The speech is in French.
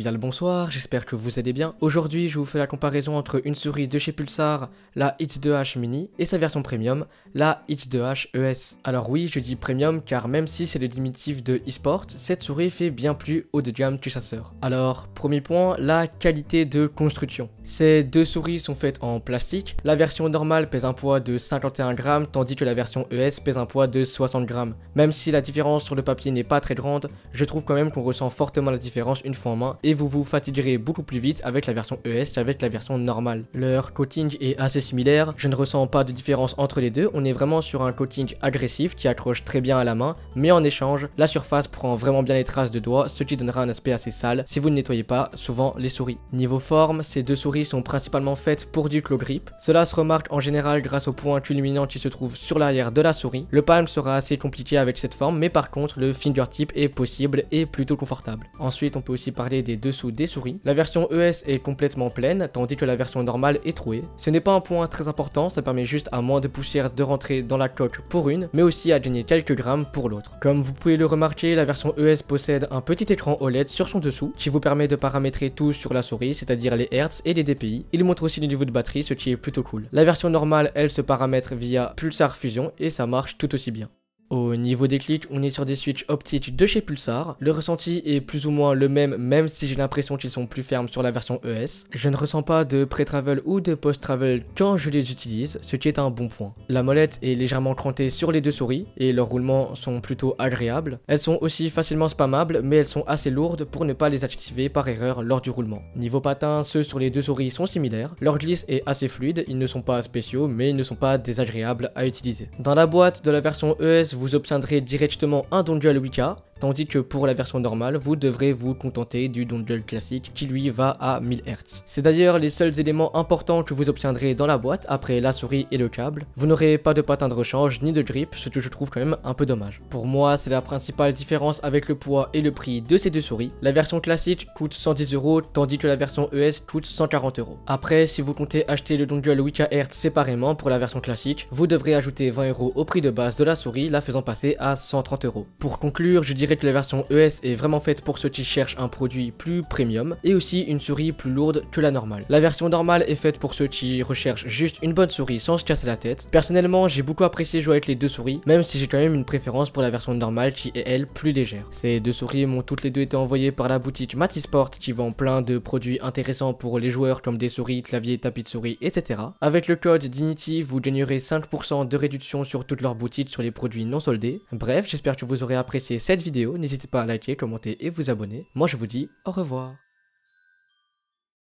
bien le bonsoir, j'espère que vous allez bien. Aujourd'hui, je vous fais la comparaison entre une souris de chez Pulsar, la X2H Mini, et sa version premium, la X2H ES. Alors oui, je dis premium car même si c'est le diminutif de eSport, cette souris fait bien plus haut de gamme que sa sœur. Alors, premier point, la qualité de construction. Ces deux souris sont faites en plastique. La version normale pèse un poids de 51 grammes, tandis que la version ES pèse un poids de 60 grammes. Même si la différence sur le papier n'est pas très grande, je trouve quand même qu'on ressent fortement la différence une fois en main et vous vous fatiguerez beaucoup plus vite avec la version ES qu'avec la version normale. Leur coating est assez similaire, je ne ressens pas de différence entre les deux, on est vraiment sur un coating agressif qui accroche très bien à la main, mais en échange, la surface prend vraiment bien les traces de doigts, ce qui donnera un aspect assez sale si vous ne nettoyez pas souvent les souris. Niveau forme, ces deux souris sont principalement faites pour du claw grip. Cela se remarque en général grâce aux points culminants qui se trouvent sur l'arrière de la souris. Le palm sera assez compliqué avec cette forme, mais par contre le fingertip est possible et plutôt confortable. Ensuite, on peut aussi parler des dessous des souris. La version ES est complètement pleine, tandis que la version normale est trouée. Ce n'est pas un point très important, ça permet juste à moins de poussière de rentrer dans la coque pour une, mais aussi à gagner quelques grammes pour l'autre. Comme vous pouvez le remarquer, la version ES possède un petit écran OLED sur son dessous, qui vous permet de paramétrer tout sur la souris, c'est-à-dire les Hertz et les DPI. Il montre aussi le niveau de batterie, ce qui est plutôt cool. La version normale, elle se paramètre via Pulsar Fusion, et ça marche tout aussi bien. Au niveau des clics, on est sur des switches optiques de chez Pulsar. Le ressenti est plus ou moins le même si j'ai l'impression qu'ils sont plus fermes sur la version ES. Je ne ressens pas de pré-travel ou de post-travel quand je les utilise, ce qui est un bon point. La molette est légèrement crantée sur les deux souris et leurs roulements sont plutôt agréables. Elles sont aussi facilement spammables, mais elles sont assez lourdes pour ne pas les activer par erreur lors du roulement. Niveau patin, ceux sur les deux souris sont similaires. Leur glisse est assez fluide, ils ne sont pas spéciaux, mais ils ne sont pas désagréables à utiliser. Dans la boîte de la version ES, vous obtiendrez directement un dongle Wika, tandis que pour la version normale, vous devrez vous contenter du dongle classique qui lui va à 1000 Hz. C'est d'ailleurs les seuls éléments importants que vous obtiendrez dans la boîte après la souris et le câble. Vous n'aurez pas de patin de rechange ni de grip, ce que je trouve quand même un peu dommage. Pour moi, c'est la principale différence avec le poids et le prix de ces deux souris. La version classique coûte 110 €, tandis que la version ES coûte 140 €. Après, si vous comptez acheter le dongle Wika Hertz séparément pour la version classique, vous devrez ajouter 20 € au prix de base de la souris, la faisant passer à 130 €. Pour conclure, je dirais que la version ES est vraiment faite pour ceux qui cherchent un produit plus premium et aussi une souris plus lourde que la normale. La version normale est faite pour ceux qui recherchent juste une bonne souris sans se casser la tête. Personnellement, j'ai beaucoup apprécié jouer avec les deux souris, même si j'ai quand même une préférence pour la version normale qui est elle plus légère. Ces deux souris m'ont toutes les deux été envoyées par la boutique Matisport qui vend plein de produits intéressants pour les joueurs comme des souris, claviers, tapis de souris, etc. Avec le code Dignity, vous gagnerez 5% de réduction sur toute leur boutique sur les produits non soldés. Bref, j'espère que vous aurez apprécié cette vidéo. N'hésitez pas à liker, commenter et vous abonner. Moi je vous dis au revoir.